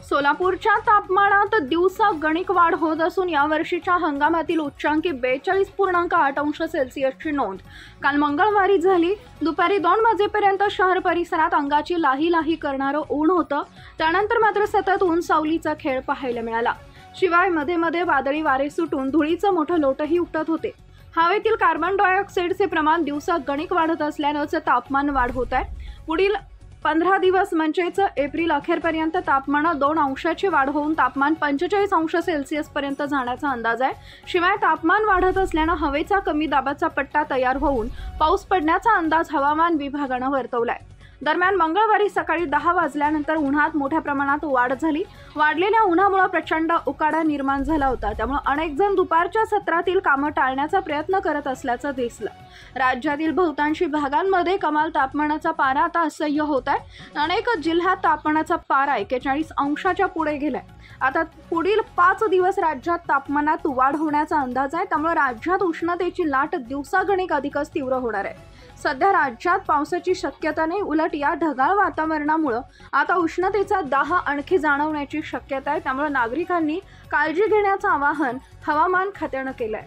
सोलापूरच्या तापमानात दिवसा गणिक वाढ होत असून यावर्षीच्या हंगामातील उच्चांकी 42.8 अंश सेल्सिअसची नोंद काल मंगळवारी झाली। दुपारी 2 वाजेपर्यंत शहर परिसरात अंगाची लाही लाही करणारं ऊन होतं। त्यानंतर मात्र सतत ऊन सावलीचा खेळ पाहायला मिळाला। शिवाय मध्ये मध्ये वादळी वारे सुटून धुळीचं मोठं लोटही उठत होते। हवेतील कार्बन डायऑक्साईडचे प्रमाण दिवसा गणिक वाढत असल्यानंच तापमान वाढ होत आहे। पुढील 15 दिवस म्हणजेच एप्रिल अखेरपर्यंत तापमानात 2 अंशाची वाढ होऊन तापमान 45 अंश सेल्सिअस पर्यंत जाण्याचा अंदाज आहे। शिवाय तापमान वाढत असल्यानं हवेचा कमी दाबाचा पट्टा तयार होऊन पाऊस पडण्याचा अंदाज हवामान विभागानं वर्तवलाय। दरम्यान मंगळवारी सकाळी 10 वाजल्यानंतर उन्हात मोठ्या प्रमाणात वाढ झाली। वाढलेल्या उन्हामुळे प्रचंड उकाडा निर्माण झाला होता। त्यामुळे अनेक जण दुपारच्या सत्रातील कामं टाळण्याचा प्रयत्न करत असल्याचं दिसलं। राज्यातील बहुतांशी भागांमध्ये कमाल तापमानाचा पारा आता असह्य होत आहे। अनेक जिल्ह्यात तापमानाचा पारा 41 अंशाच्या पुढे गेलाय। आता पुढील 5 दिवस राज्यात तापमानात वाढ होण्याचा अंदाज आहे। त्यामुळे राज्यात उष्णतेची लाट दिवसागणिक अधिकच तीव्र होणार आहे। सध्या राज्यात पावसाची शक्यता नाही, उलट या ढगाळ वातावरणामुळे आता उष्णतेचा दाह आणखी जाणवण्याची शक्यता आहे। त्यामुळे नागरिकांनी काळजी घेण्याचं आवाहन हवामान खात्यानं केलंय।